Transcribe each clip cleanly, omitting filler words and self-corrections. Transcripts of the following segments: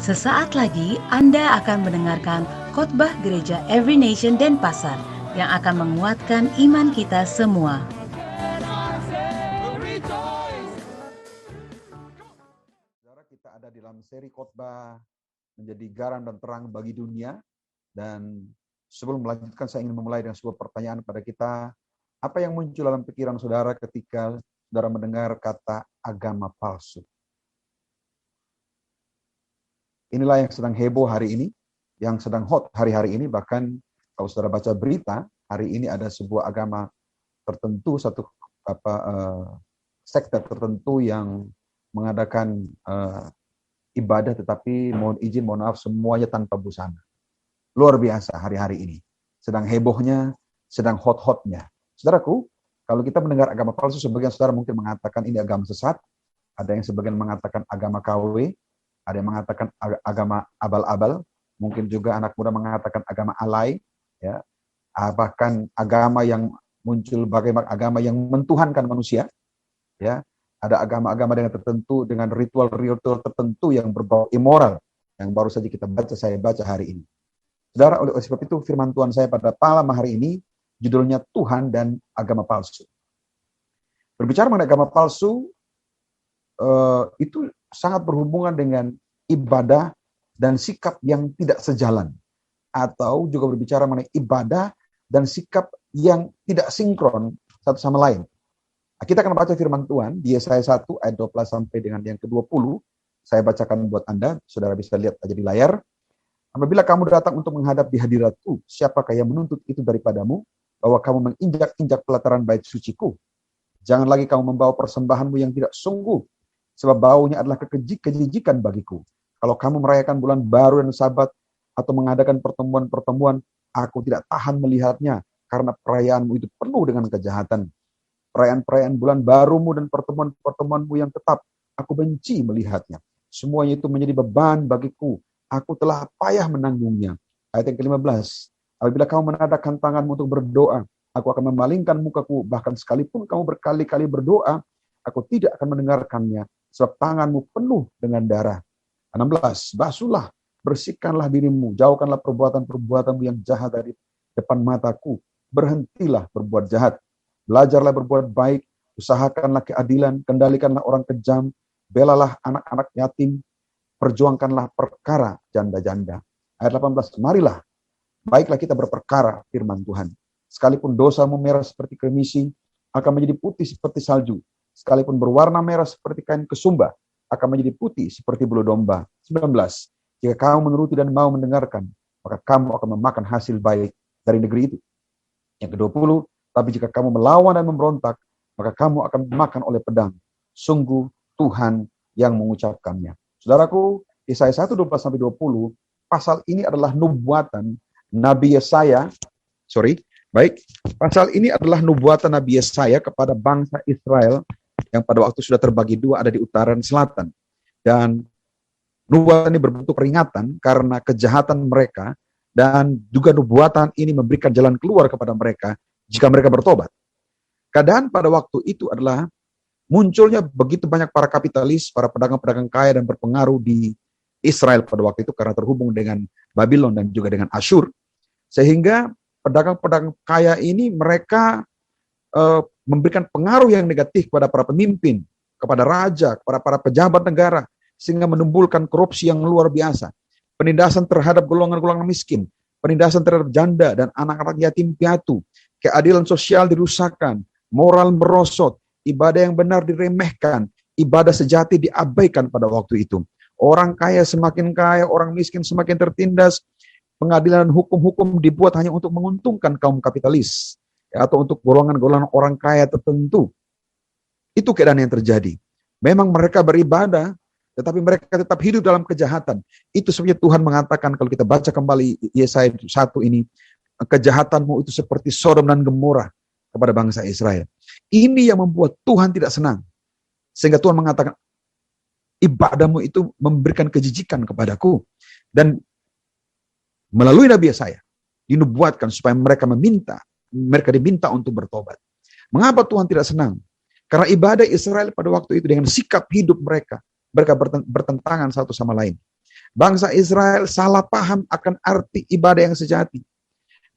Sesaat lagi Anda akan mendengarkan khotbah gereja Every Nation Denpasar yang akan menguatkan iman kita semua. Saudara, kita ada di dalam seri khotbah menjadi garam dan terang bagi dunia. Dan sebelum melanjutkan, saya ingin memulai dengan sebuah pertanyaan pada kita. Apa yang muncul dalam pikiran saudara ketika saudara mendengar kata agama palsu? Inilah yang sedang heboh hari ini, yang sedang hot hari-hari ini. Bahkan kalau saudara baca berita, hari ini ada sebuah agama tertentu, satu sekte tertentu yang mengadakan ibadah, tetapi mohon maaf, semuanya tanpa busana. Luar biasa hari-hari ini. Sedang hebohnya, sedang hot-hotnya. Saudaraku, kalau kita mendengar agama palsu, sebagian saudara mungkin mengatakan ini agama sesat, ada yang sebagian mengatakan agama KW, ada yang mengatakan agama abal-abal, mungkin juga anak muda mengatakan agama alay, ya, bahkan agama yang muncul bagaimana agama yang mentuhankan manusia, ya, ada agama-agama dengan tertentu dengan ritual-ritual tertentu yang berbau immoral, yang baru saja saya baca hari ini. Saudara, oleh sebab itu firman Tuhan saya pada malam hari ini judulnya Tuhan dan Agama Palsu. Berbicara mengenai agama palsu, itu sangat berhubungan dengan ibadah dan sikap yang tidak sejalan. Atau juga berbicara mengenai ibadah dan sikap yang tidak sinkron satu sama lain. Kita akan baca firman Tuhan di Yesaya 1 ayat 12 sampai dengan yang ke-20. Saya bacakan buat Anda, saudara bisa lihat aja di layar. Apabila kamu datang untuk menghadap di hadiratku, siapakah yang menuntut itu daripadamu, bahwa kamu menginjak-injak pelataran bait suciku? Jangan lagi kamu membawa persembahanmu yang tidak sungguh, sebab baunya adalah kejijikan bagiku. Kalau kamu merayakan bulan baru dan sabat, atau mengadakan pertemuan-pertemuan, aku tidak tahan melihatnya, karena perayaanmu itu penuh dengan kejahatan. Perayaan-perayaan bulan barumu dan pertemuan-pertemuanmu yang tetap, aku benci melihatnya. Semuanya itu menjadi beban bagiku. Aku telah payah menanggungnya. Ayat yang ke-15. Apabila kamu menadahkan tanganmu untuk berdoa, aku akan memalingkan mukaku, bahkan sekalipun kamu berkali-kali berdoa, aku tidak akan mendengarkannya, sebab tanganmu penuh dengan darah. 16. Basuhlah, bersihkanlah dirimu, jauhkanlah perbuatan-perbuatanmu yang jahat dari depan mataku. Berhentilah berbuat jahat. Belajarlah berbuat baik, usahakanlah keadilan, kendalikanlah orang kejam, belalah anak-anak yatim, perjuangkanlah perkara janda-janda. Ayat 18. Marilah, baiklah kita berperkara, firman Tuhan. Sekalipun dosamu merah seperti kremisi, akan menjadi putih seperti salju. Sekalipun berwarna merah seperti kain kesumba, akan menjadi putih seperti bulu domba. 19. Jika kamu menuruti dan mau mendengarkan, maka kamu akan memakan hasil baik dari negeri itu. Yang ke-20. Tapi jika kamu melawan dan memberontak, maka kamu akan dimakan oleh pedang. Sungguh Tuhan yang mengucapkannya. Saudaraku, Yesaya 1:12-20, pasal ini adalah nubuatan Nabi Yesaya. Pasal ini adalah nubuatan Nabi Yesaya kepada bangsa Israel yang pada waktu sudah terbagi dua, ada di utara dan selatan. Dan nubuatan ini berbentuk peringatan karena kejahatan mereka, dan juga nubuatan ini memberikan jalan keluar kepada mereka jika mereka bertobat. Keadaan pada waktu itu adalah munculnya begitu banyak para kapitalis, para pedagang-pedagang kaya dan berpengaruh di Israel pada waktu itu karena terhubung dengan Babylon dan juga dengan Asyur. Sehingga pedagang-pedagang kaya ini mereka memberikan pengaruh yang negatif kepada para pemimpin, kepada raja, kepada para pejabat negara, sehingga menimbulkan korupsi yang luar biasa. Penindasan terhadap golongan-golongan miskin, penindasan terhadap janda dan anak-anak yatim piatu, keadilan sosial dirusakkan, moral merosot, ibadah yang benar diremehkan, ibadah sejati diabaikan pada waktu itu. Orang kaya semakin kaya, orang miskin semakin tertindas. Pengadilan hukum-hukum dibuat hanya untuk menguntungkan kaum kapitalis, ya, atau untuk golongan-golongan orang kaya tertentu. Itu keadaan yang terjadi. Memang mereka beribadah, tetapi mereka tetap hidup dalam kejahatan. Itu sebabnya Tuhan mengatakan, kalau kita baca kembali Yesaya 1 ini, kejahatanmu itu seperti Sodom dan Gomora kepada bangsa Israel. Ini yang membuat Tuhan tidak senang. Sehingga Tuhan mengatakan, ibadahmu itu memberikan kejijikan kepadaku. Dan melalui Nabi Yesaya dinubuatkan supaya mereka diminta untuk bertobat. Mengapa Tuhan tidak senang? Karena ibadah Israel pada waktu itu dengan sikap hidup mereka bertentangan satu sama lain. Bangsa Israel salah paham akan arti ibadah yang sejati.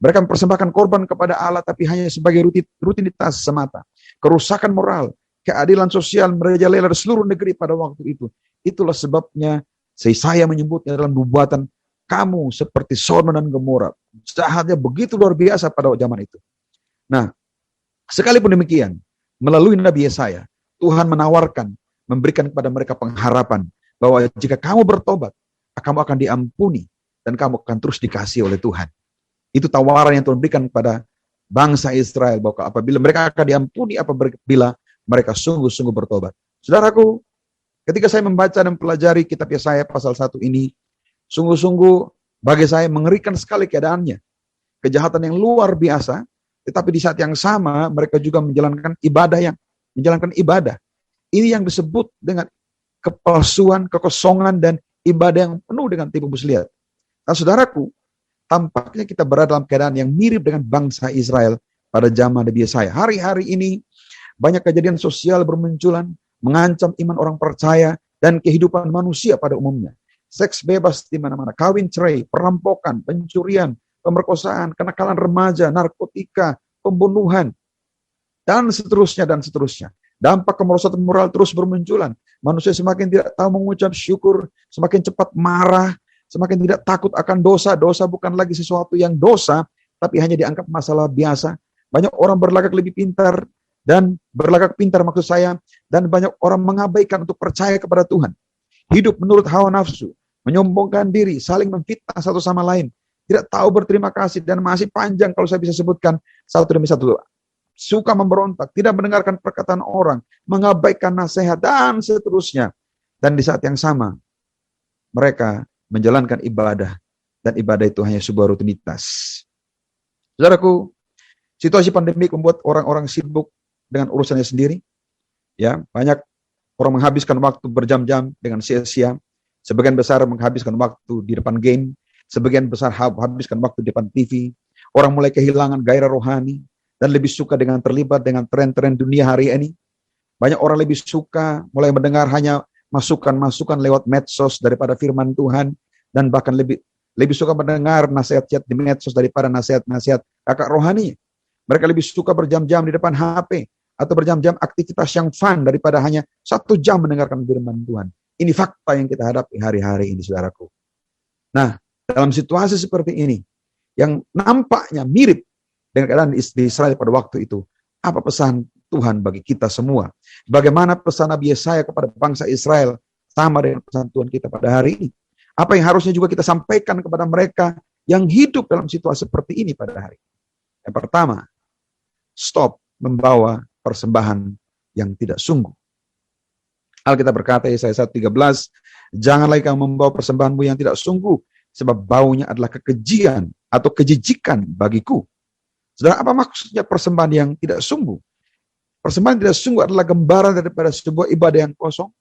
Mereka mempersembahkan korban kepada Allah tapi hanya sebagai rutinitas semata. Kerusakan moral, keadilan sosial merajalela di seluruh negeri pada waktu itu. Itulah sebabnya saya menyebutnya dalam nubuatan, kamu seperti Sodom dan Gomora. Jahatnya begitu luar biasa pada zaman itu. Nah, sekalipun demikian, melalui Nabi Yesaya, Tuhan menawarkan, memberikan kepada mereka pengharapan bahwa jika kamu bertobat, kamu akan diampuni dan kamu akan terus dikasihi oleh Tuhan. Itu tawaran yang Tuhan berikan kepada bangsa Israel bahwa apabila mereka akan diampuni apabila mereka sungguh-sungguh bertobat. Saudaraku, ketika saya membaca dan pelajari kitab Yesaya pasal 1 ini, sungguh-sungguh bagi saya mengerikan sekali keadaannya. Kejahatan yang luar biasa, tetapi di saat yang sama mereka juga menjalankan ibadah. Ini yang disebut dengan kepalsuan, kekosongan, dan ibadah yang penuh dengan tipu muslihat. Nah, saudaraku, tampaknya kita berada dalam keadaan yang mirip dengan bangsa Israel pada zaman Nabi Yesaya. Hari-hari ini banyak kejadian sosial bermunculan, mengancam iman orang percaya dan kehidupan manusia pada umumnya. Seks bebas di mana-mana, kawin cerai, perampokan, pencurian, pemerkosaan, kenakalan remaja, narkotika, pembunuhan, dan seterusnya dan seterusnya. Dampak kemerosotan moral terus bermunculan. Manusia semakin tidak tahu mengucap syukur, semakin cepat marah, semakin tidak takut akan dosa. Dosa bukan lagi sesuatu yang dosa, tapi hanya dianggap masalah biasa. Banyak orang berlagak lebih pintar, maksud saya, dan banyak orang mengabaikan untuk percaya kepada Tuhan. Hidup menurut hawa nafsu, menyombongkan diri, saling memfitnah satu sama lain, tidak tahu berterima kasih, dan masih panjang kalau saya bisa sebutkan satu demi satu. Suka memberontak, tidak mendengarkan perkataan orang, mengabaikan nasihat, dan seterusnya. Dan di saat yang sama, mereka menjalankan ibadah, dan ibadah itu hanya sebuah rutinitas. Saudaraku, situasi pandemik membuat orang-orang sibuk dengan urusannya sendiri. Ya, banyak orang menghabiskan waktu berjam-jam dengan sia-sia. Sebagian besar menghabiskan waktu di depan game, sebagian besar habiskan waktu di depan TV. Orang mulai kehilangan gairah rohani dan lebih suka dengan terlibat dengan tren-tren dunia hari ini. Banyak orang lebih suka mulai mendengar hanya masukan-masukan lewat medsos daripada firman Tuhan, dan bahkan lebih suka mendengar nasihat-nasihat di medsos daripada nasihat-nasihat kakak rohani. Mereka lebih suka berjam-jam di depan HP atau berjam-jam aktivitas yang fun daripada hanya 1 jam mendengarkan firman Tuhan. Ini fakta yang kita hadapi hari-hari ini, saudaraku. Nah, dalam situasi seperti ini, yang nampaknya mirip dengan keadaan di Israel pada waktu itu, apa pesan Tuhan bagi kita semua? Bagaimana pesan Nabi Yesaya kepada bangsa Israel sama dengan pesan Tuhan kita pada hari ini? Apa yang harusnya juga kita sampaikan kepada mereka yang hidup dalam situasi seperti ini pada hari ini? Yang pertama, stop membawa persembahan yang tidak sungguh. Alkitab berkata, Yesaya 1:13, janganlah kamu membawa persembahanmu yang tidak sungguh, sebab baunya adalah kekejian atau kejijikan bagiku. Saudara, apa maksudnya persembahan yang tidak sungguh? Persembahan yang tidak sungguh adalah gambaran daripada sebuah ibadah yang kosong.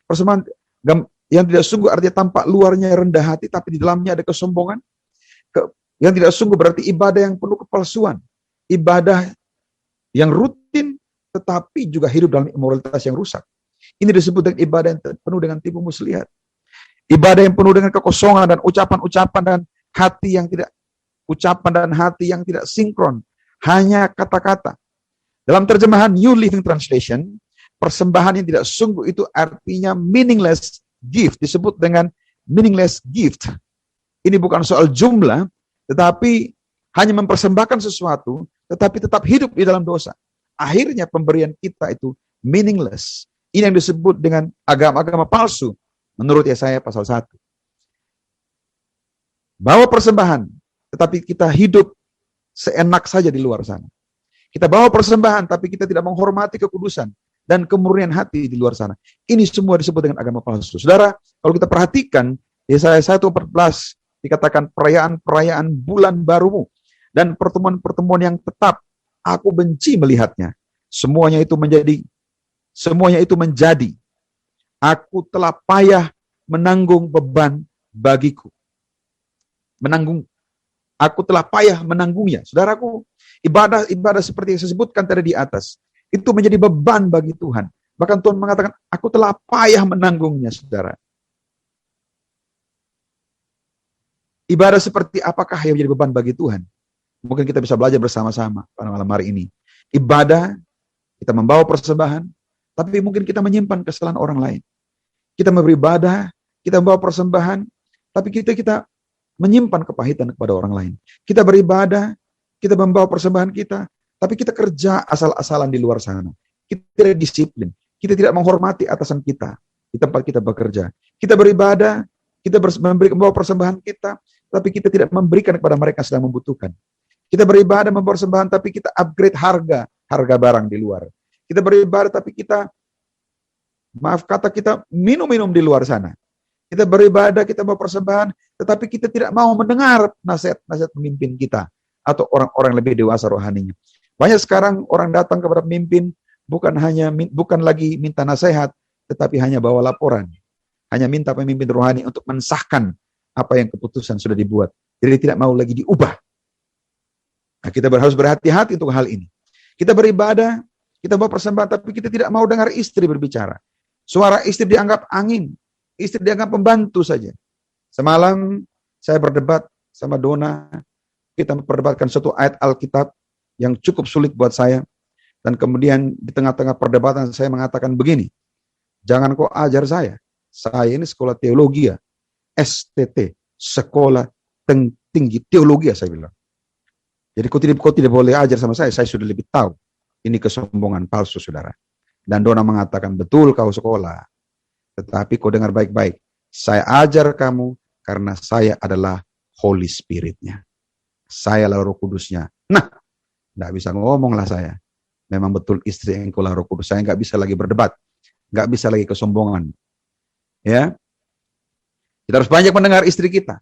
Persembahan yang tidak sungguh artinya tampak luarnya rendah hati, tapi di dalamnya ada kesombongan. Yang tidak sungguh berarti ibadah yang penuh kepalsuan. Ibadah yang rutin, tetapi juga hidup dalam moralitas yang rusak. Ini disebut dengan ibadah yang penuh dengan tipu muslihat. Ibadah yang penuh dengan kekosongan dan ucapan-ucapan dan hati yang tidak sinkron. Hanya kata-kata. Dalam terjemahan New Living Translation, persembahan yang tidak sungguh itu artinya meaningless gift. Disebut dengan meaningless gift. Ini bukan soal jumlah, tetapi hanya mempersembahkan sesuatu, tetapi tetap hidup di dalam dosa. Akhirnya pemberian kita itu meaningless. Ini yang disebut dengan agama-agama palsu, menurut Yesaya pasal 1. Bawa persembahan, tetapi kita hidup seenak saja di luar sana. Kita bawa persembahan, tapi kita tidak menghormati kekudusan dan kemurnian hati di luar sana. Ini semua disebut dengan agama palsu. Saudara, kalau kita perhatikan, Yesaya 1:14 dikatakan perayaan-perayaan bulan barumu dan pertemuan-pertemuan yang tetap, aku benci melihatnya. Semuanya itu menjadi. Aku telah payah menanggung beban bagiku. Aku telah payah menanggungnya. Saudaraku, ibadah seperti yang saya sebutkan tadi di atas, itu menjadi beban bagi Tuhan. Bahkan Tuhan mengatakan, aku telah payah menanggungnya, saudara. Ibadah seperti apakah yang menjadi beban bagi Tuhan? Mungkin kita bisa belajar bersama-sama pada malam hari ini. Ibadah, kita membawa persembahan, tapi mungkin kita menyimpan kesalahan orang lain. Kita beribadah, kita membawa persembahan, tapi kita menyimpan kepahitan kepada orang lain. Kita beribadah, kita membawa persembahan kita, tapi kita kerja asal-asalan di luar sana. Kita tidak disiplin. Kita tidak menghormati atasan kita di tempat kita bekerja. Kita beribadah, kita membawa persembahan kita, tapi kita tidak memberikan kepada mereka yang sedang membutuhkan. Kita beribadah, membawa persembahan, tapi kita upgrade harga barang di luar. Kita beribadah, tapi kita, maaf kata, kita minum-minum di luar sana. Kita beribadah, kita membawa persembahan, tetapi kita tidak mau mendengar nasihat-nasihat pemimpin kita atau orang-orang lebih dewasa rohaninya. Banyak sekarang orang datang kepada pemimpin bukan lagi minta nasihat, tetapi hanya bawa laporan. Hanya minta pemimpin rohani untuk mensahkan apa yang keputusan sudah dibuat. Jadi tidak mau lagi diubah. Nah, kita harus berhati-hati untuk hal ini. Kita beribadah, kita bawa persembahan, tapi kita tidak mau dengar istri berbicara. Suara istri dianggap angin, istri dianggap pembantu saja. Semalam saya berdebat sama Dona, kita memperdebatkan satu ayat Alkitab yang cukup sulit buat saya. Dan kemudian di tengah-tengah perdebatan saya mengatakan begini, jangan kau ajar saya ini sekolah teologi ya, STT, sekolah tinggi teologi ya, saya bilang. Jadi kau tidak boleh ajar sama saya sudah lebih tahu. Ini kesombongan palsu, saudara. Dan Dona mengatakan, betul kau sekolah. Tetapi kau dengar baik-baik. Saya ajar kamu karena saya adalah Holy Spirit-nya. Saya adalah Roh Kudusnya. Nah, nggak bisa ngomong lah saya. Memang betul istri yang engkau lah Roh Kudus. Saya nggak bisa lagi berdebat. Nggak bisa lagi kesombongan. Ya, kita harus banyak mendengar istri kita.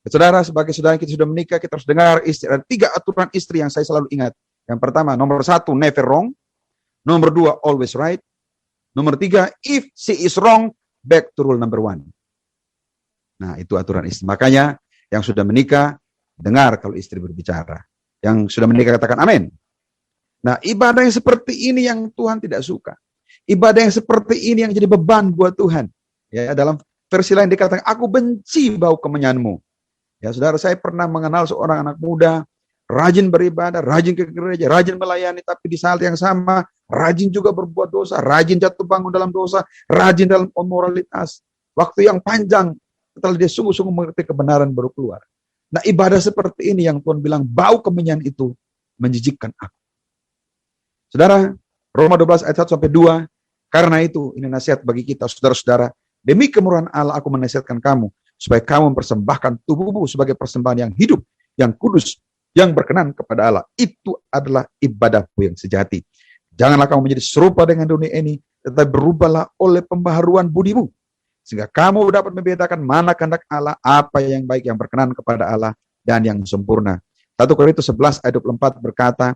Saudara, sebagai saudara kita sudah menikah, kita harus dengar istri. Ada 3 aturan istri yang saya selalu ingat. Yang pertama, nomor 1, never wrong. Nomor 2, always right. Nomor 3, if she is wrong, back to rule number 1. Nah, itu aturan istri. Makanya, yang sudah menikah, dengar kalau istri berbicara. Yang sudah menikah, katakan amin. Nah, ibadah yang seperti ini yang Tuhan tidak suka. Ibadah yang seperti ini yang jadi beban buat Tuhan. Ya, dalam versi lain dikatakan, aku benci bau kemenyanmu. Ya, saudara, saya pernah mengenal seorang anak muda, rajin beribadah, rajin ke gereja, rajin melayani, tapi di saat yang sama, rajin juga berbuat dosa, rajin jatuh bangun dalam dosa, rajin dalam moralitas. Waktu yang panjang, setelah dia sungguh-sungguh mengerti kebenaran baru keluar. Nah, ibadah seperti ini yang Tuhan bilang, bau kemenyan itu menjijikkan aku. Saudara, Roma 12 ayat 1-2, karena itu, ini nasihat bagi kita, saudara-saudara, demi kemurahan Allah aku menasihatkan kamu, supaya kamu mempersembahkan tubuhmu sebagai persembahan yang hidup, yang kudus, yang berkenan kepada Allah. Itu adalah ibadahmu yang sejati. Janganlah kamu menjadi serupa dengan dunia ini, tetapi berubahlah oleh pembaharuan budimu, sehingga kamu dapat membedakan mana kehendak Allah, apa yang baik, yang berkenan kepada Allah, dan yang sempurna. 1 Korintus 11 ayat 24 berkata,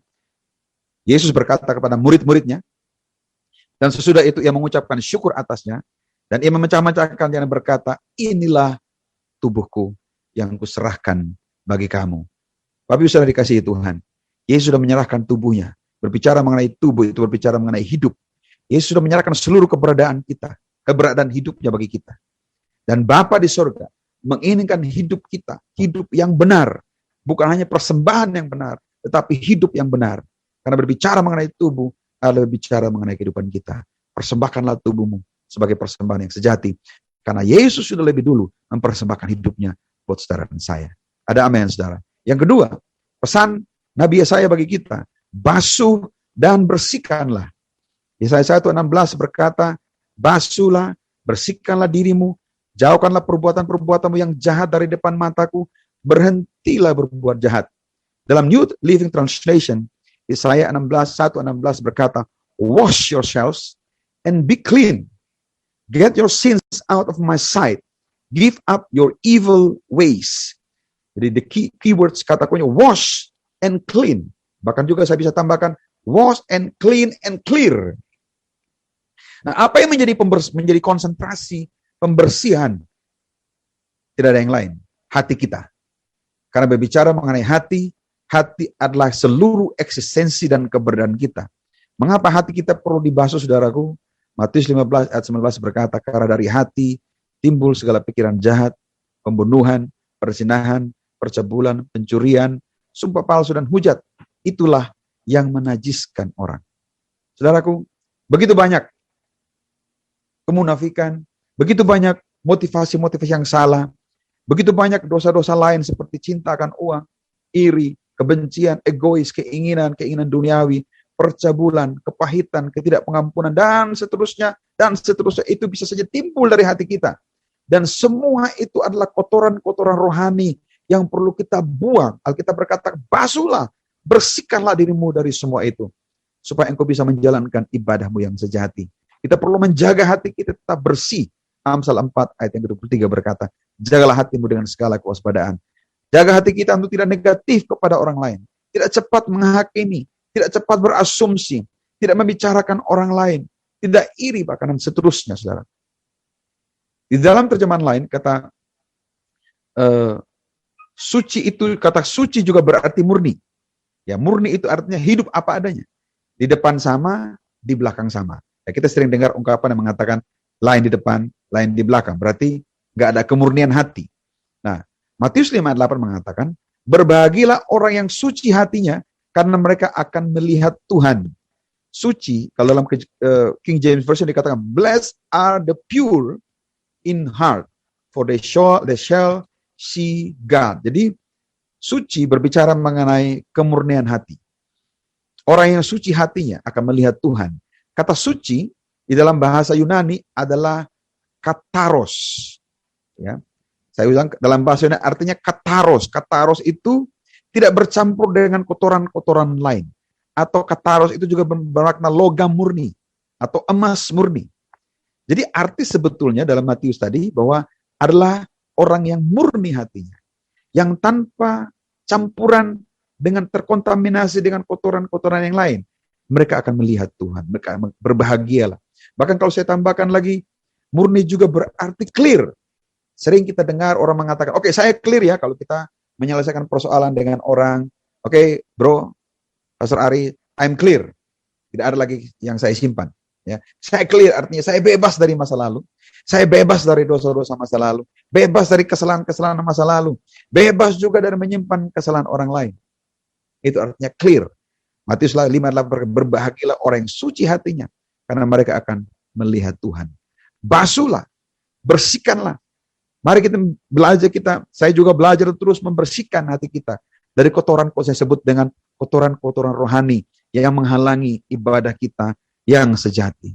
Yesus berkata kepada murid-muridnya, dan sesudah itu ia mengucapkan syukur atasnya, dan ia memecah-mecahkan dan berkata, inilah tubuhku yang kuserahkan bagi kamu. Bapak Ibu sudah dikasihi Tuhan. Yesus sudah menyerahkan tubuhnya. Berbicara mengenai tubuh itu berbicara mengenai hidup. Yesus sudah menyerahkan seluruh keberadaan kita, keberadaan hidupnya bagi kita. Dan Bapa di sorga menginginkan hidup kita, hidup yang benar. Bukan hanya persembahan yang benar, tetapi hidup yang benar. Karena berbicara mengenai tubuh adalah berbicara mengenai kehidupan kita. Persembahkanlah tubuhmu sebagai persembahan yang sejati. Karena Yesus sudah lebih dulu mempersembahkan hidupnya buat saudara dan saya. Ada amin, saudara. Yang kedua, pesan Nabi Yesaya bagi kita, basuh dan bersihkanlah. Yesaya 1:16 berkata, basuhlah, bersihkanlah dirimu, jauhkanlah perbuatan-perbuatanmu yang jahat dari depan mataku, berhentilah berbuat jahat. Dalam New Living Translation, Yesaya 1:16 berkata, wash yourselves and be clean. Get your sins out of my sight. Give up your evil ways. Jadi the keywords kata kuncinya wash and clean. Bahkan juga saya bisa tambahkan wash and clean and clear. Nah, apa yang menjadi konsentrasi pembersihan? Tidak ada yang lain, hati kita. Karena berbicara mengenai hati, hati adalah seluruh eksistensi dan keberadaan kita. Mengapa hati kita perlu dibasuh, saudaraku? Matius 15 ayat 19 berkata, karena dari hati timbul segala pikiran jahat, pembunuhan, perzinahan, percabulan, pencurian, sumpah palsu dan hujat. Itulah yang menajiskan orang. Saudaraku, begitu banyak kemunafikan, begitu banyak motivasi-motivasi yang salah, begitu banyak dosa-dosa lain seperti cinta akan uang, iri, kebencian, egois, keinginan duniawi, percabulan, kepahitan, ketidakpengampunan, dan seterusnya, itu bisa saja timbul dari hati kita. Dan semua itu adalah kotoran-kotoran rohani yang perlu kita buang. Alkitab berkata, basuhlah, bersihkanlah dirimu dari semua itu, supaya engkau bisa menjalankan ibadahmu yang sejati. Kita perlu menjaga hati kita tetap bersih. Amsal 4 ayat yang ke-23 berkata, jagalah hatimu dengan segala kewaspadaan. Jaga hati kita untuk tidak negatif kepada orang lain. Tidak cepat menghakimi, tidak cepat berasumsi, tidak membicarakan orang lain, tidak iri bahkan dan seterusnya, saudara. Di dalam terjemahan lain kata suci itu, kata suci juga berarti murni. Ya, murni itu artinya hidup apa adanya. Di depan sama, di belakang sama. Ya, kita sering dengar ungkapan yang mengatakan lain di depan, lain di belakang. Berarti nggak ada kemurnian hati. Nah, Matius 5 ayat 8 mengatakan, berbahagialah orang yang suci hatinya, karena mereka akan melihat Tuhan. Suci, kalau dalam King James Version dikatakan, blessed are the pure in heart, for they shall see God. Jadi, suci berbicara mengenai kemurnian hati. Orang yang suci hatinya akan melihat Tuhan. Kata suci di dalam bahasa Yunani adalah kataros. Ya. Saya ulang, dalam bahasa Yunani artinya kataros. Kataros itu tidak bercampur dengan kotoran-kotoran lain. Atau kataros itu juga bermakna logam murni atau emas murni. Jadi arti sebetulnya dalam Matius tadi bahwa adalah orang yang murni hatinya. Yang tanpa campuran dengan terkontaminasi dengan kotoran-kotoran yang lain. Mereka akan melihat Tuhan. Mereka berbahagialah. Bahkan kalau saya tambahkan lagi, murni juga berarti clear. Sering kita dengar orang mengatakan, oke, saya clear ya kalau kita menyelesaikan persoalan dengan orang. Oke, bro, Pastor Ari, I'm clear. Tidak ada lagi yang saya simpan. Ya, saya clear artinya saya bebas dari masa lalu. Saya bebas dari dosa-dosa masa lalu. Bebas dari kesalahan-kesalahan masa lalu. Bebas juga dari menyimpan kesalahan orang lain. Itu artinya clear. Matius 5 berbahagialah orang yang suci hatinya, karena mereka akan melihat Tuhan. Basuhlah, bersihkanlah. Mari kita belajar, saya juga belajar terus membersihkan hati kita dari kotoran-kotoran saya sebut dengan kotoran-kotoran rohani yang menghalangi ibadah kita yang sejati.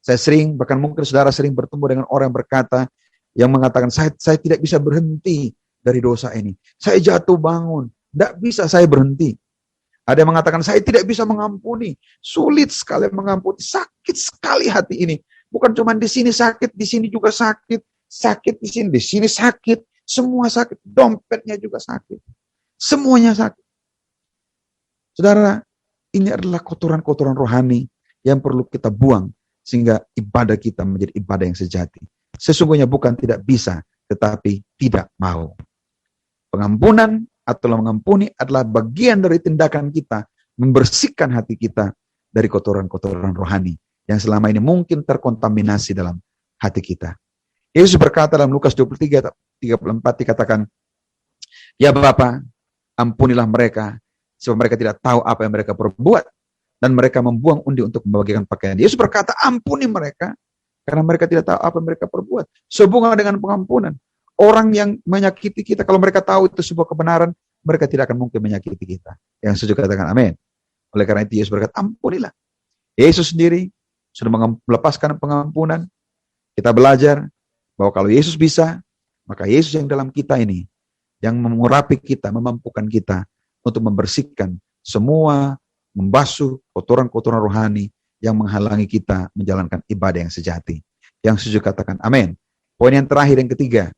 Saya sering, bahkan mungkin saudara sering bertemu dengan orang yang berkata, yang mengatakan, saya tidak bisa berhenti dari dosa ini. Saya jatuh bangun, tidak bisa saya berhenti. Ada yang mengatakan, saya tidak bisa mengampuni. Sulit sekali mengampuni. Sakit sekali hati ini. Bukan cuma di sini sakit, di sini juga sakit. Sakit di sini sakit. Semua sakit. Dompetnya juga sakit. Semuanya sakit. Saudara, ini adalah kotoran-kotoran rohani yang perlu kita buang. Sehingga ibadah kita menjadi ibadah yang sejati. Sesungguhnya bukan tidak bisa, tetapi tidak mau. Pengampunan atau mengampuni adalah bagian dari tindakan kita membersihkan hati kita dari kotoran-kotoran rohani yang selama ini mungkin terkontaminasi dalam hati kita. Yesus berkata dalam Lukas 23:34 dikatakan, ya Bapa, ampunilah mereka sebab mereka tidak tahu apa yang mereka perbuat, dan mereka membuang undi untuk membagikan pakaian. Yesus berkata, ampuni mereka karena mereka tidak tahu apa yang mereka perbuat. Sehubungan dengan pengampunan. Orang yang menyakiti kita, kalau mereka tahu itu sebuah kebenaran, mereka tidak akan mungkin menyakiti kita. Yang setuju katakan amin. Oleh karena itu Yesus berkata, ampunilah. Yesus sendiri sudah melepaskan pengampunan. Kita belajar bahwa kalau Yesus bisa, maka Yesus yang dalam kita ini, yang mengurapi kita, memampukan kita untuk membersihkan semua, membasuh kotoran-kotoran rohani yang menghalangi kita menjalankan ibadah yang sejati. Yang setuju katakan amin. Poin yang terakhir, yang ketiga,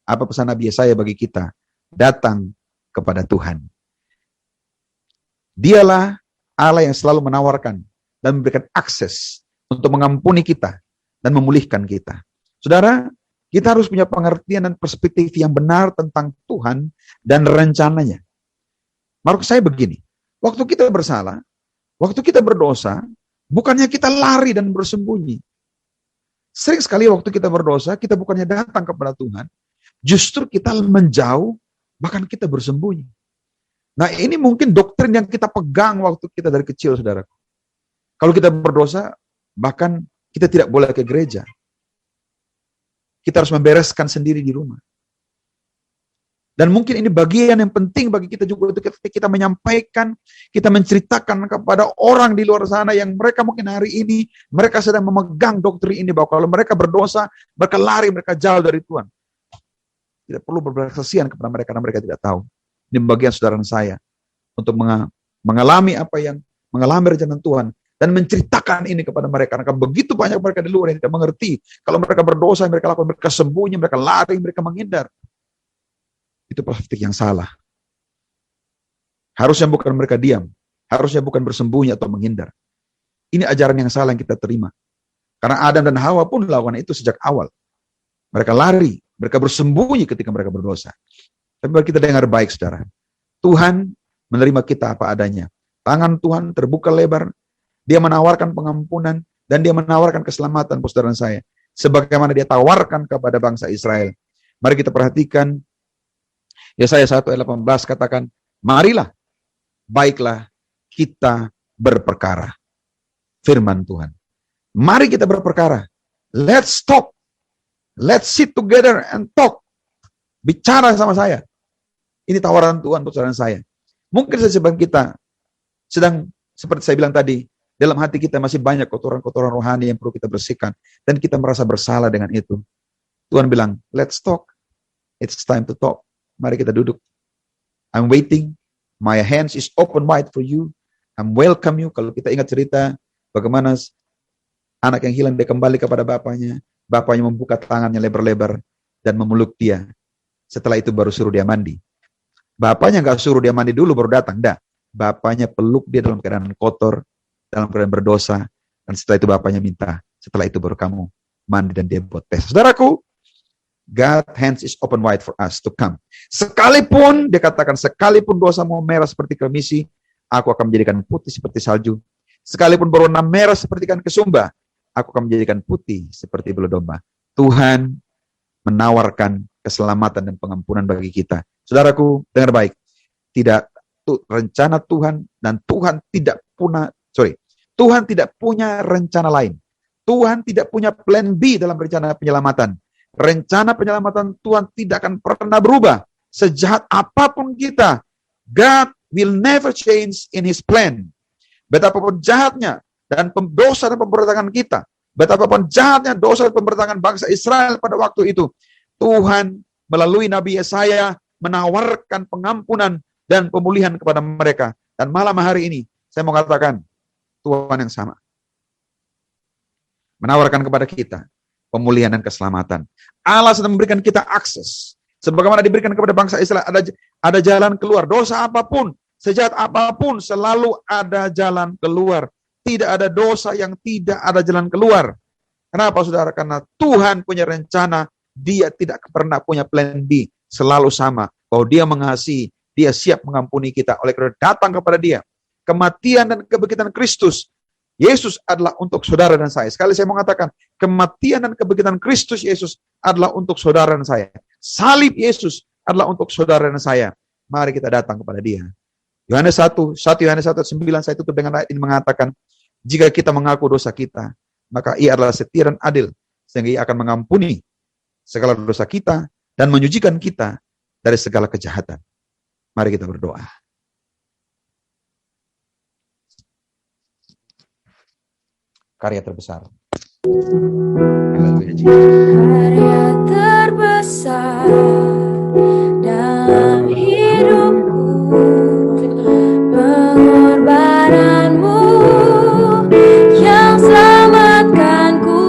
apa pesan Nabi Yesaya bagi kita? Datang kepada Tuhan. Dialah Allah yang selalu menawarkan dan memberikan akses untuk mengampuni kita dan memulihkan kita. Saudara, kita harus punya pengertian dan perspektif yang benar tentang Tuhan dan rencananya. Maksud saya begini, waktu kita bersalah, waktu kita berdosa, Bukannya kita lari dan bersembunyi. Sering sekali waktu kita berdosa, kita bukannya datang kepada Tuhan, justru kita menjauh, bahkan kita bersembunyi. Nah, ini mungkin doktrin yang kita pegang waktu kita dari kecil, saudaraku. Kalau kita berdosa, bahkan kita tidak boleh ke gereja. Kita harus membereskan sendiri di rumah. Dan mungkin ini bagian yang penting bagi kita juga untuk kita menyampaikan, kita menceritakan kepada orang di luar sana yang mereka mungkin hari ini, mereka sedang memegang doktrin ini, bahwa kalau mereka berdosa, mereka lari, mereka jauh dari Tuhan. Tidak perlu berbelas kasihan kepada mereka karena mereka tidak tahu. Ini bagian saudara saya untuk mengalami apa yang mengalami rencana Tuhan dan menceritakan ini kepada mereka. Karena begitu banyak mereka di luar yang tidak mengerti. Kalau mereka berdosa, mereka lakukan, mereka sembunyi, mereka lari, mereka menghindar. Itu perspektif yang salah. Harusnya bukan mereka diam. Harusnya bukan bersembunyi atau menghindar. Ini ajaran yang salah yang kita terima. Karena Adam dan Hawa pun lakukan itu sejak awal. Mereka lari, mereka bersembunyi ketika mereka berdosa. Tapi mari kita dengar baik, saudara. Tuhan menerima kita apa adanya. Tangan Tuhan terbuka lebar. Dia menawarkan pengampunan dan dia menawarkan keselamatan, saudara saya. Sebagaimana dia tawarkan kepada bangsa Israel. Mari kita perhatikan Yesaya 1 ayat 18 katakan, marilah, baiklah kita berperkara. Firman Tuhan. Mari kita berperkara. Let's talk. Let's sit together and talk. Bicara sama saya. Ini tawaran Tuhan untuk saudara saya. Mungkin sebab kita sedang, seperti saya bilang tadi, dalam hati kita masih banyak kotoran-kotoran rohani yang perlu kita bersihkan. Dan kita merasa bersalah dengan itu. Tuhan bilang, let's talk. It's time to talk. Mari kita duduk. I'm waiting. My hands is open wide for you. I'm welcome you. Kalau kita ingat cerita bagaimana anak yang hilang dia kembali kepada bapaknya. Bapaknya membuka tangannya lebar-lebar dan memeluk dia. Setelah itu baru suruh dia mandi. Bapaknya nggak suruh dia mandi dulu baru datang. Enggak. Bapaknya peluk dia dalam keadaan kotor, dalam keadaan berdosa. Dan setelah itu bapaknya minta. Setelah itu baru kamu mandi dan dia buat tes. Saudaraku, God hands is open wide for us to come. Sekalipun, dia katakan, sekalipun dosamu merah seperti kremisi, aku akan menjadikan putih seperti salju. Sekalipun berwarna merah seperti ikan kesumba, aku akan menjadikan putih seperti bulu domba. Tuhan menawarkan keselamatan dan pengampunan bagi kita. Saudaraku, dengar baik. Rencana Tuhan dan Tuhan tidak punya rencana lain. Tuhan tidak punya plan B dalam rencana penyelamatan. Rencana penyelamatan Tuhan tidak akan pernah berubah. Sejahat apapun kita, God will never change in His plan. Betapapun jahatnya dan dosa dan pemberontakan kita, betapapun jahatnya dosa dan pemberontakan bangsa Israel pada waktu itu, Tuhan melalui Nabi Yesaya menawarkan pengampunan dan pemulihan kepada mereka. Dan malam hari ini, saya mau katakan, Tuhan yang sama menawarkan kepada kita pemulihan dan keselamatan. Allah sedang memberikan kita akses. Sebagaimana diberikan kepada bangsa Israel, ada jalan keluar. Dosa apapun, sejahat apapun, selalu ada jalan keluar. Tidak ada dosa yang tidak ada jalan keluar. Kenapa, saudara? Karena Tuhan punya rencana. Dia tidak pernah punya plan B. Selalu sama. Bahwa dia mengasihi, dia siap mengampuni kita. Oleh karena datang kepada dia. Kematian dan kebangkitan Kristus, Yesus adalah untuk saudara dan saya. Sekali saya mengatakan, kematian dan kebangkitan Kristus Yesus adalah untuk saudara dan saya. Salib Yesus adalah untuk saudara dan saya. Mari kita datang kepada dia. Yohanes 1 Yohanes 1:9, saya tutup dengan ayat ini mengatakan, jika kita mengaku dosa kita, maka ia adalah setia dan adil, sehingga ia akan mengampuni segala dosa kita dan menyucikan kita dari segala kejahatan. Mari kita berdoa. Karya terbesar. Karya terbesar dalam hidupku, pengorbananmu yang selamatkanku.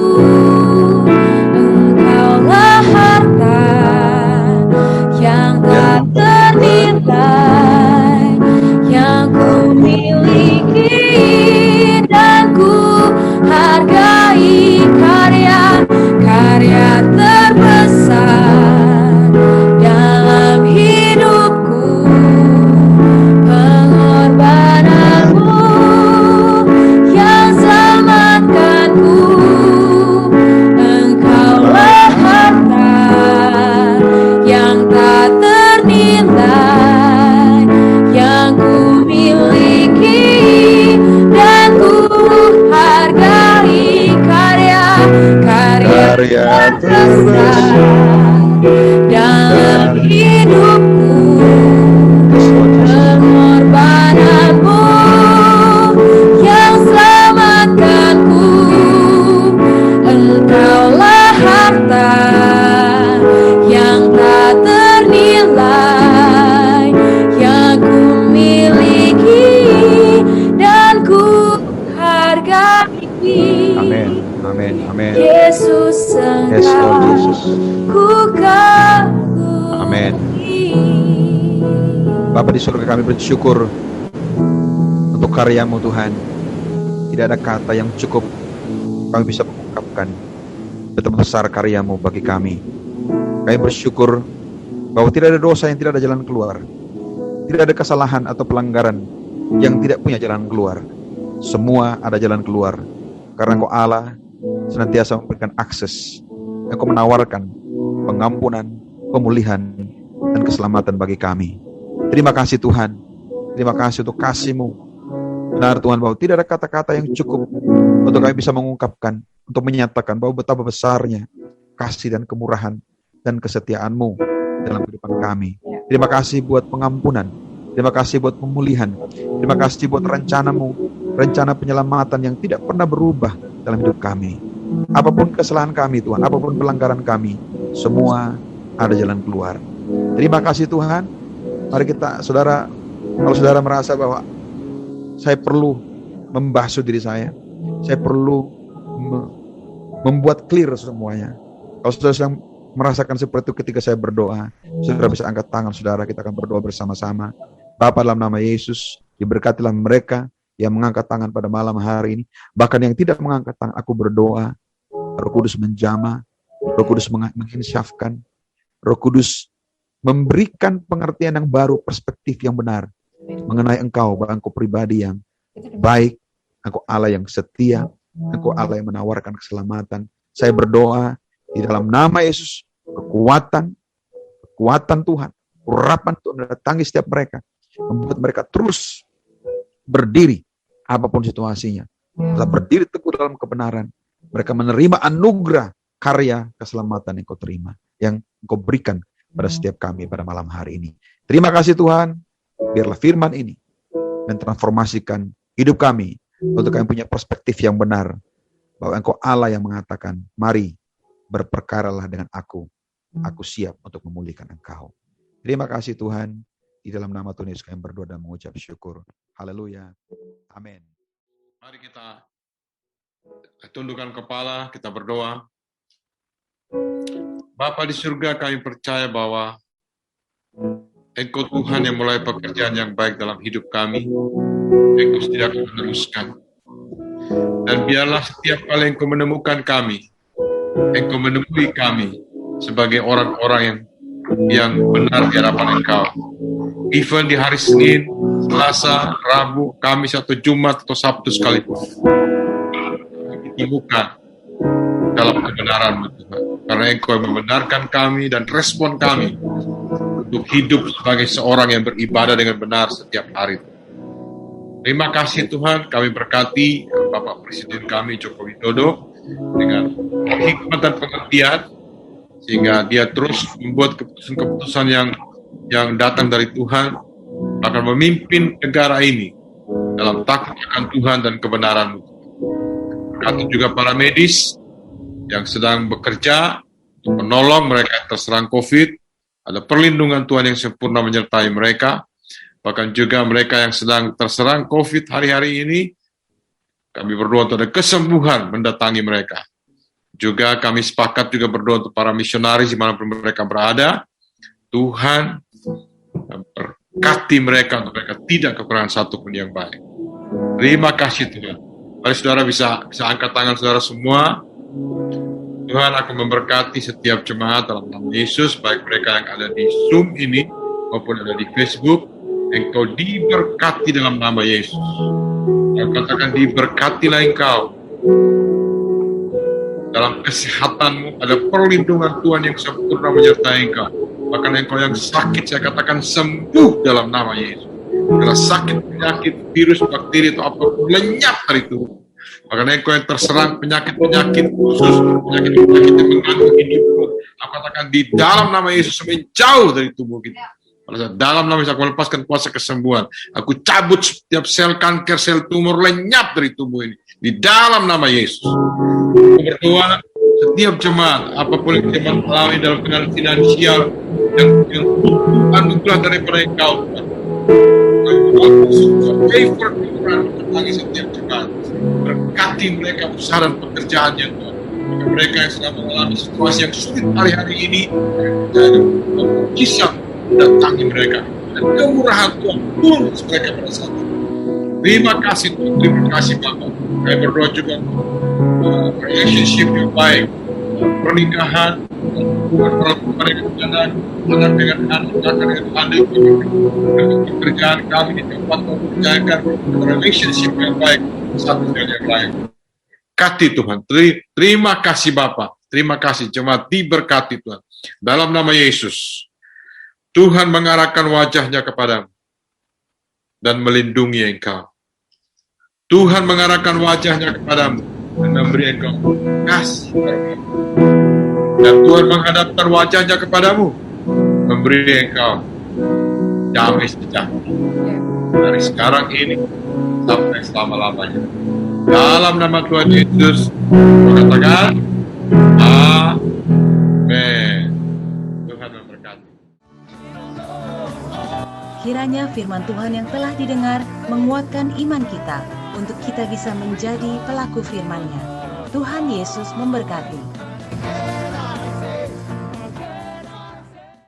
Engkaulah harta yang tak ternilai yang ku miliki dan ku hargai. Karya terbesar karya terbesar dalam hidupku, pengorbananmu yang selamatkanku. Engkaulah harta yang tak ternilai yang ku miliki dan ku hargai. Amin, amin, amin. Yesus, Yes, Lord Engkau Jesus. ku kagumi. Amin. Bapa di surga, kami bersyukur untuk karya-Mu Tuhan. Tidak ada kata yang cukup kami bisa mengungkapkan betapa besar karya-Mu bagi kami. Kami bersyukur bahwa tidak ada dosa yang tidak ada jalan keluar. Tidak ada kesalahan atau pelanggaran yang tidak punya jalan keluar. Semua ada jalan keluar. Karena Engkau Allah senantiasa memberikan akses. Engkau menawarkan pengampunan, pemulihan, dan keselamatan bagi kami. Terima kasih Tuhan. Terima kasih untuk kasih-Mu. Benar Tuhan, bahwa tidak ada kata-kata yang cukup untuk kami bisa mengungkapkan, untuk menyatakan bahwa betapa besarnya kasih dan kemurahan dan kesetiaan-Mu dalam kehidupan kami. Terima kasih buat pengampunan. Terima kasih buat pemulihan. Terima kasih buat rencana-Mu, rencana penyelamatan yang tidak pernah berubah dalam hidup kami. Apapun kesalahan kami Tuhan, apapun pelanggaran kami, semua ada jalan keluar. Terima kasih Tuhan. Mari kita, saudara, kalau saudara merasa bahwa saya perlu membasuh diri saya perlu membuat clear semuanya. Kalau saudara sedang merasakan seperti itu ketika saya berdoa, saudara bisa angkat tangan saudara, kita akan berdoa bersama-sama. Bapa, dalam nama Yesus, diberkatilah mereka yang mengangkat tangan pada malam hari ini. Bahkan yang tidak mengangkat tangan, aku berdoa, Roh Kudus menjamah, Roh Kudus menginsyafkan, Roh Kudus memberikan pengertian yang baru, perspektif yang benar mengenai Engkau, bahwa Engkau pribadi yang baik, Engkau Allah yang setia, Engkau Allah yang menawarkan keselamatan. Saya berdoa di dalam nama Yesus, kekuatan Tuhan, urapan Tuhan mendatangi setiap mereka, membuat mereka terus berdiri apapun situasinya, tetap berdiri teguh dalam kebenaran. Mereka menerima anugerah karya keselamatan yang Kau terima, yang Engkau berikan pada setiap kami pada malam hari ini. Terima kasih Tuhan, biarlah firman ini mentransformasikan hidup kami, untuk kami punya perspektif yang benar, bahwa Engkau Allah yang mengatakan, mari berperkaralah dengan aku siap untuk memulihkan engkau. Terima kasih Tuhan, di dalam nama Tuhan Yesus kami berdoa dan mengucap syukur. Haleluya. Amin. Mari kita tundukkan kepala, kita berdoa. Bapa di surga, kami percaya bahwa Engkau Tuhan yang mulai pekerjaan yang baik dalam hidup kami. Engkau tidak akan meneruskan. Dan biarlah setiap kali Engkau menemukan kami, Engkau menemui kami sebagai orang-orang yang benar di hadapan Engkau. Even di hari Senin, Selasa, Rabu, Kamis, atau Jumat, atau Sabtu sekalipun, ditemukan dalam kebenaran-Mu Tuhan. Karena Engkau yang membenarkan kami dan respon kami untuk hidup sebagai seorang yang beribadah dengan benar setiap hari. Terima kasih Tuhan, kami berkati Bapak Presiden kami Joko Widodo dengan hikmat dan pengertian, sehingga dia terus membuat keputusan-keputusan yang datang dari Tuhan, akan memimpin negara ini dalam takut akan Tuhan dan kebenaran-Mu. Berkati juga para medis yang sedang bekerja untuk menolong mereka yang terserang COVID. Ada perlindungan Tuhan yang sempurna menyertai mereka. Bahkan juga mereka yang sedang terserang COVID hari-hari ini, kami berdoa untuk ada kesembuhan mendatangi mereka. Juga kami sepakat juga berdoa untuk para misionaris dimanapun mereka berada. Tuhan berkati mereka untuk mereka tidak kekurangan satu pun yang baik. Terima kasih Tuhan. Mari saudara bisa angkat tangan saudara semua. Tuhan akan memberkati setiap jemaat dalam nama Yesus, baik mereka yang ada di Zoom ini maupun ada di Facebook. Engkau diberkati dalam nama Yesus. Aku katakan diberkatilah engkau. Dalam kesehatanmu ada perlindungan Tuhan yang sempurna menyertai engkau. Bahkan engkau yang sakit, saya katakan sembuh dalam nama Yesus. Karena sakit, penyakit, virus, bakteri, atau apapun lenyap dari tubuh. Bahkan engkau yang terserang penyakit-penyakit khusus, penyakit-penyakit yang mengganggu hidupmu, aku katakan di dalam nama Yesus menjauh dari tubuh kita. Pada saat dalam nama Yesus aku melepaskan kuasa kesembuhan. Aku cabut setiap sel kanker, sel tumor lenyap dari tubuh ini. Di dalam nama Yesus. Aku berdoa setiap jemaat, apapun yang jemaat alami dalam kendala finansial, yang anugerah daripada Engkau, Tuhan. Aku favor Tuhan mendatangi setiap jemaat. Berkati mereka usaha dan pekerjaannya, Tuhan. Bagi mereka yang sedang mengalami situasi yang sulit hari-hari ini, kisah datangi mereka. Dan kemurahan Tuhan turun mereka pada saat itu. Terima kasih Tuhan, terima kasih Bapak. Saya berdoa juga relationship yang baik, pernikahan, hubungan orang dengan anak dengan anak, dengan adik, pekerjaan kami di tempat mengerjakan relationship yang baik satu dengan yang lain. Berkati Tuhan, terima kasih Bapak, terima kasih jemaat diberkati Tuhan. Dalam nama Yesus, Tuhan mengarahkan wajahnya kepadamu dan melindungi engkau. Tuhan mengarahkan wajahnya kepadamu dan memberi engkau kasih karunia. Dan Tuhan menghadapkan wajahnya kepadamu, memberi engkau damai sejahtera dari sekarang ini sampai selama-lamanya. Dalam nama Tuhan Yesus, kita katakan, Amin. Tuhan memberkati. Kiranya firman Tuhan yang telah didengar menguatkan iman kita untuk kita bisa menjadi pelaku firman-Nya. Tuhan Yesus memberkati.